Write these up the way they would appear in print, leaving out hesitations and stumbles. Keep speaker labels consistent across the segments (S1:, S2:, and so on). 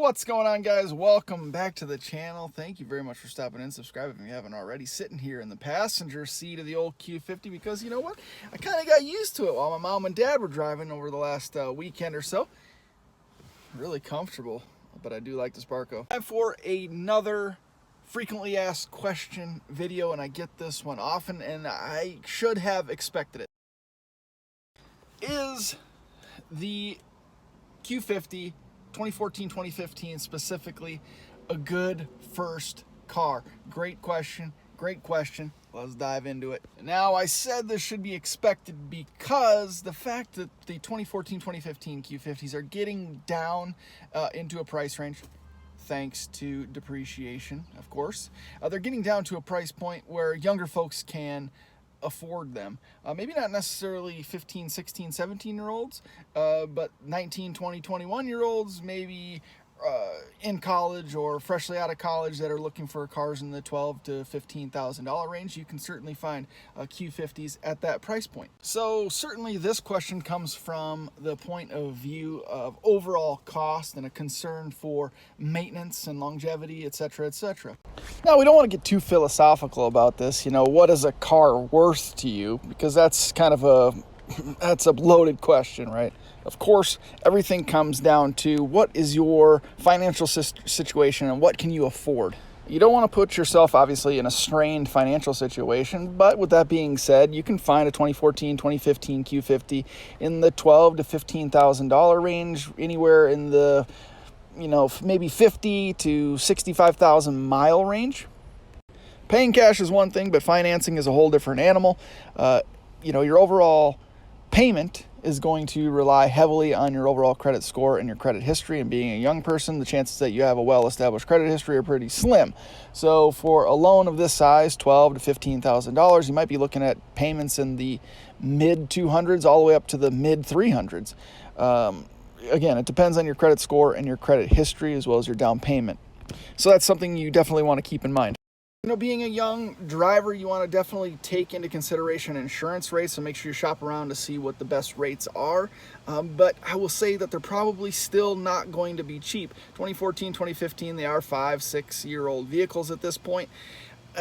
S1: What's going on, guys? Welcome back to the channel. Thank you very much for stopping in. Subscribe if you haven't already. Sitting here in the passenger seat of the old Q50 because you know what? I kind of got used to it while my mom and dad were driving over the last weekend or so. Really comfortable, but I do like the Sparko. Time for another frequently asked question video, and I get this one often, and I should have expected it. Is the Q50 2014-2015 specifically a good first car? Great question. Let's dive into it. Now, I said this should be expected because the fact that the 2014-2015 Q50s are getting down into a price range, thanks to depreciation, of course. They're getting down to a price point where younger folks can afford them. Maybe not necessarily 15, 16, 17-year-olds, but 19, 20, 21-year-olds, maybe in college or freshly out of college that are looking for cars in the $12,000 to $15,000 range. You can certainly find Q50s at that price point. So certainly this question comes from the point of view of overall cost and a concern for maintenance and longevity, etc., etc. Now, we don't want to get too philosophical about this. You know, what is a car worth to you? Because that's kind of a loaded question, right? Of course, everything comes down to what is your financial situation and what can you afford. You don't want to put yourself, obviously, in a strained financial situation, but with that being said, you can find a 2014, 2015 Q50 in the $12,000 to $15,000 range, anywhere in the, maybe 50 to 65,000 mile range. Paying cash is one thing, but financing is a whole different animal. Your overall payment is going to rely heavily on your overall credit score and your credit history. And being a young person, the chances that you have a well-established credit history are pretty slim. So for a loan of this size, $12,000 to $15,000, you might be looking at payments in the mid 200s all the way up to the mid 300s. Again, it depends on your credit score and your credit history as well as your down payment. So that's something you definitely want to keep in mind. Being a young driver, you want to definitely take into consideration insurance rates, so make sure you shop around to see what the best rates are. But I will say that they're probably still not going to be cheap. 2014, 2015, they are 5-6-year-old vehicles at this point,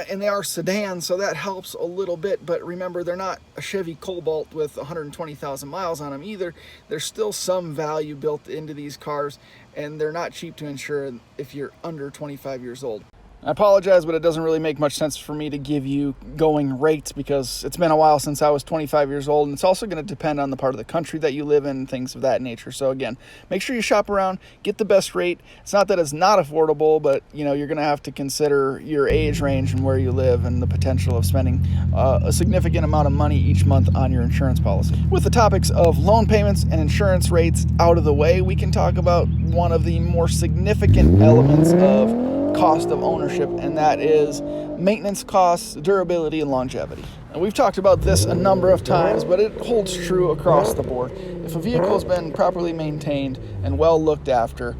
S1: and they are sedans, so that helps a little bit. But remember, they're not a Chevy Cobalt with 120,000 miles on them either. There's still some value built into these cars, and they're not cheap to insure if you're under 25 years old. I apologize, but it doesn't really make much sense for me to give you going rates because it's been a while since I was 25 years old, and it's also going to depend on the part of the country that you live in and things of that nature. So again, make sure you shop around, get the best rate. It's not that it's not affordable, but you're going to have to consider your age range and where you live and the potential of spending a significant amount of money each month on your insurance policy. With the topics of loan payments and insurance rates out of the way, we can talk about one of the more significant elements of cost of ownership, and that is maintenance costs, durability, and longevity. And we've talked about this a number of times, but it holds true across the board. If a vehicle has been properly maintained and well looked after,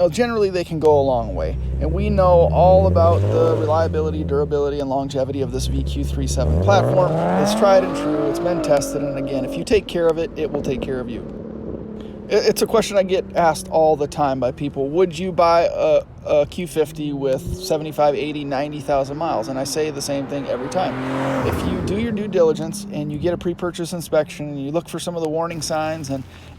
S1: generally they can go a long way. And we know all about the reliability, durability, and longevity of this VQ37 platform. It's tried and true, it's been tested, and again, if you take care of it, it will take care of you. It's a question I get asked all the time by people. Would you buy a Q50 with 75, 80, 90,000 miles? And I say the same thing every time. If you do your due diligence and you get a pre-purchase inspection and you look for some of the warning signs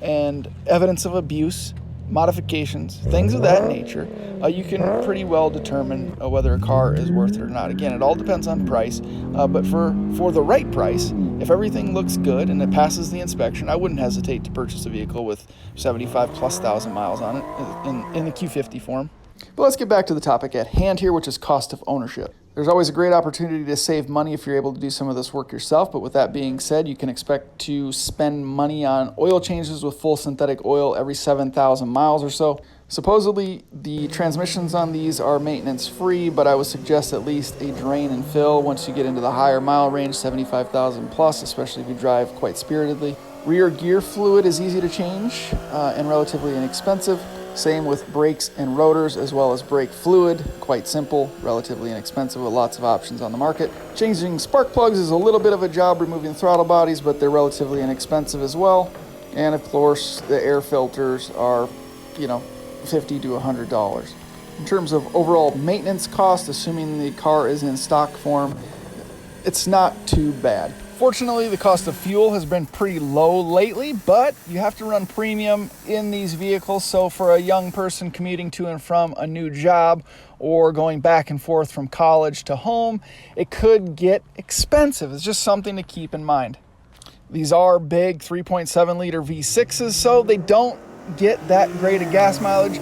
S1: and evidence of abuse, modifications, things of that nature, you can pretty well determine whether a car is worth it or not. Again, it all depends on price, but for the right price, if everything looks good and it passes the inspection, I wouldn't hesitate to purchase a vehicle with 75,000+ miles on it in the Q50 form. But let's get back to the topic at hand here, which is cost of ownership. There's always a great opportunity to save money if you're able to do some of this work yourself, but with that being said, you can expect to spend money on oil changes with full synthetic oil every 7,000 miles or so. Supposedly, the transmissions on these are maintenance-free, but I would suggest at least a drain and fill once you get into the higher mile range, 75,000 plus, especially if you drive quite spiritedly. Rear gear fluid is easy to change and relatively inexpensive. Same with brakes and rotors, as well as brake fluid. Quite simple, relatively inexpensive, with lots of options on the market. Changing spark plugs is a little bit of a job, removing throttle bodies, but they're relatively inexpensive as well. And of course, the air filters are, $50 to $100. In terms of overall maintenance cost, assuming the car is in stock form, it's not too bad. Fortunately, the cost of fuel has been pretty low lately, but you have to run premium in these vehicles. So for a young person commuting to and from a new job or going back and forth from college to home, it could get expensive. It's just something to keep in mind. These are big 3.7 liter V6s, so they don't get that great of gas mileage.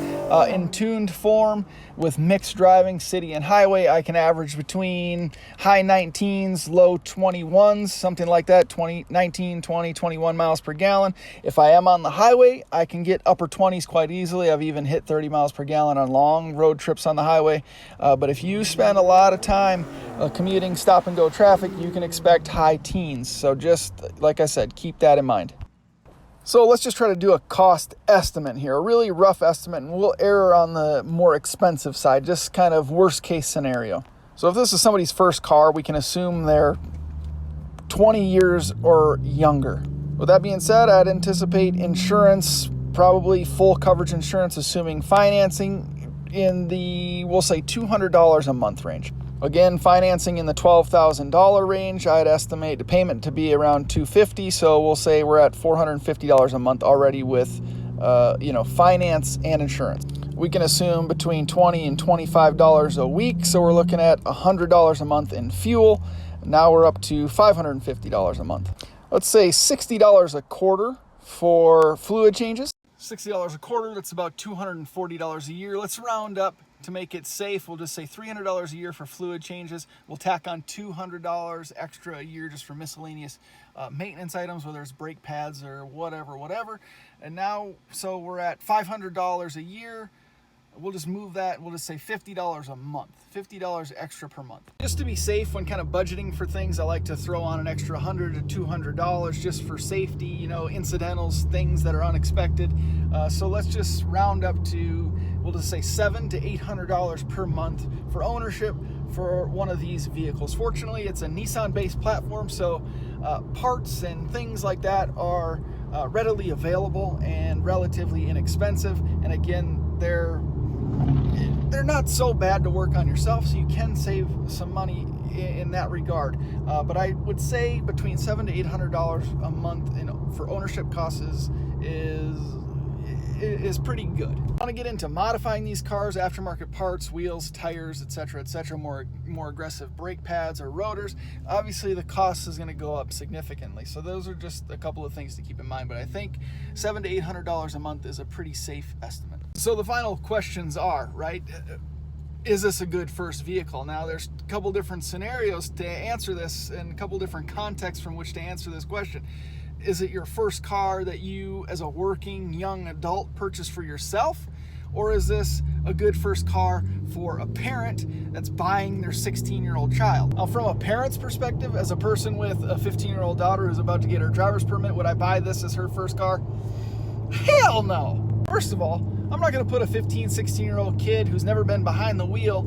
S1: In tuned form with mixed driving, city and highway, I can average between high 19s, low 21s, something like that, 19, 20, 21 miles per gallon. If I am on the highway, I can get upper 20s quite easily. I've even hit 30 miles per gallon on long road trips on the highway. But if you spend a lot of time commuting stop and go traffic, you can expect high teens. So just like I said, keep that in mind. So let's just try to do a cost estimate here, a really rough estimate, and we'll err on the more expensive side, just kind of worst case scenario. So if this is somebody's first car, we can assume they're 20 years or younger. With that being said, I'd anticipate insurance, probably full coverage insurance, assuming financing in the, we'll say $200 a month range. Again, financing in the $12,000 range, I'd estimate the payment to be around $250. So we'll say we're at $450 a month already with, finance and insurance. We can assume between $20 and $25 a week. So we're looking at $100 a month in fuel. Now we're up to $550 a month. Let's say $60 a quarter for fluid changes. $60 a quarter, that's about $240 a year. Let's round up to make it safe. We'll just say $300 a year for fluid changes. We'll tack on $200 extra a year just for miscellaneous maintenance items, whether it's brake pads or whatever. And now, so we're at $500 a year. We'll just move that. We'll just say $50 a month, $50 extra per month. Just to be safe when kind of budgeting for things, I like to throw on an extra $100 to $200 just for safety, incidentals, things that are unexpected. So let's just round up to, we'll just say $700 to $800 per month for ownership for one of these vehicles. Fortunately, it's a Nissan-based platform, so parts and things like that are readily available and relatively inexpensive. And again, they're not so bad to work on yourself, so you can save some money in that regard. But I would say between $700 to $800 a month for ownership costs is pretty good. I want to get into modifying these cars, aftermarket parts, wheels, tires, etc., more aggressive brake pads or rotors. Obviously, the cost is going to go up significantly. So those are just a couple of things to keep in mind. But I think $700 to $800 a month is a pretty safe estimate. So the final questions are, right, is this a good first vehicle? Now, there's a couple different scenarios to answer this and a couple different contexts from which to answer this question. Is it your first car that you, as a working young adult, purchase for yourself? Or is this a good first car for a parent that's buying their 16-year-old child? Now, from a parent's perspective, as a person with a 15-year-old daughter who's about to get her driver's permit, would I buy this as her first car? Hell no! First of all, I'm not going to put a 15, 16-year-old kid who's never been behind the wheel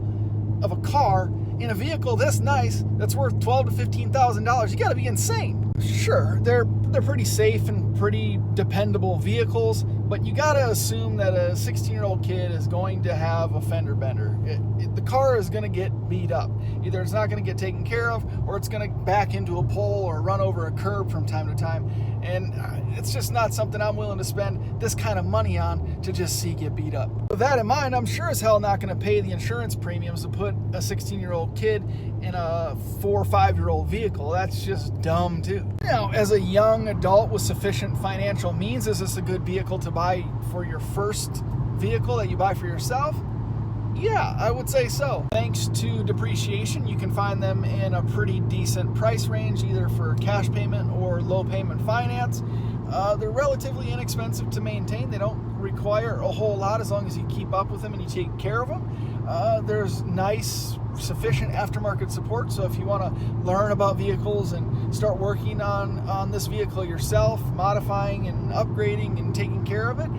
S1: of a car in a vehicle this nice that's worth $12,000 to $15,000. You got to be insane. Sure, they're pretty safe and pretty dependable vehicles, but you got to assume that a 16-year-old kid is going to have a fender bender. The car is going to get beat up. Either it's not going to get taken care of, or it's going to back into a pole or run over a curb from time to time. And it's just not something I'm willing to spend this kind of money on to just see get beat up. With that in mind, I'm sure as hell not going to pay the insurance premiums to put a 16-year-old kid in a 4 or 5-year-old vehicle. That's just dumb too. Now, as a young adult with sufficient financial means, is this a good vehicle to buy for your first vehicle that you buy for yourself? Yeah, I would say so. Thanks to depreciation, you can find them in a pretty decent price range, either for cash payment or low payment finance. They're relatively inexpensive to maintain. They don't require a whole lot as long as you keep up with them and you take care of them. There's nice, sufficient aftermarket support. So if you want to learn about vehicles and start working on this vehicle yourself, modifying and upgrading and taking care of it,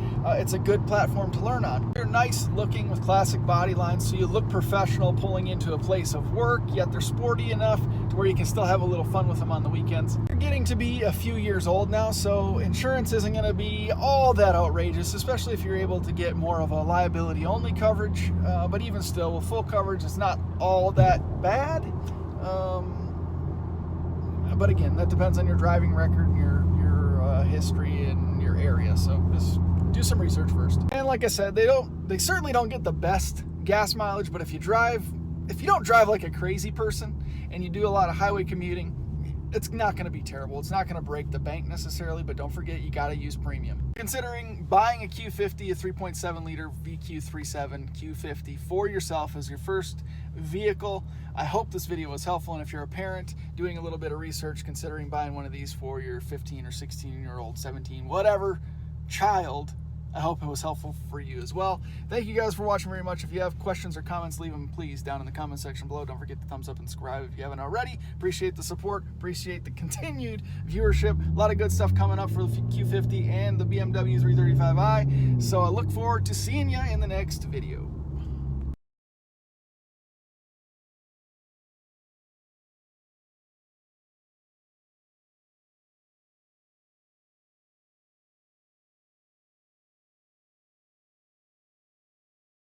S1: it's a good platform to learn on. They're nice looking with classic body lines, so you look professional pulling into a place of work, yet they're sporty enough to where you can still have a little fun with them on the weekends. You're getting to be a few years old now, so insurance isn't going to be all that outrageous, especially if you're able to get more of a liability only coverage, but even still with full coverage it's not all that bad. But again, that depends on your driving record and your history and your area, so just do some research first. And like I said, they certainly don't get the best gas mileage, but if you don't drive like a crazy person and you do a lot of highway commuting, it's not going to be terrible. It's not going to break the bank necessarily, but don't forget you got to use premium. Considering buying a Q50, a 3.7 liter VQ37 Q50 for yourself as your first vehicle, I hope this video was helpful. And if you're a parent doing a little bit of research, considering buying one of these for your 15 or 16-year-old, 17, whatever child, I hope it was helpful for you as well. Thank you guys for watching very much. If you have questions or comments, leave them please down in the comment section below. Don't forget to thumbs up and subscribe if you haven't already. Appreciate the support, appreciate the continued viewership. A lot of good stuff coming up for the Q50 and the BMW 335i. So I look forward to seeing you in the next video.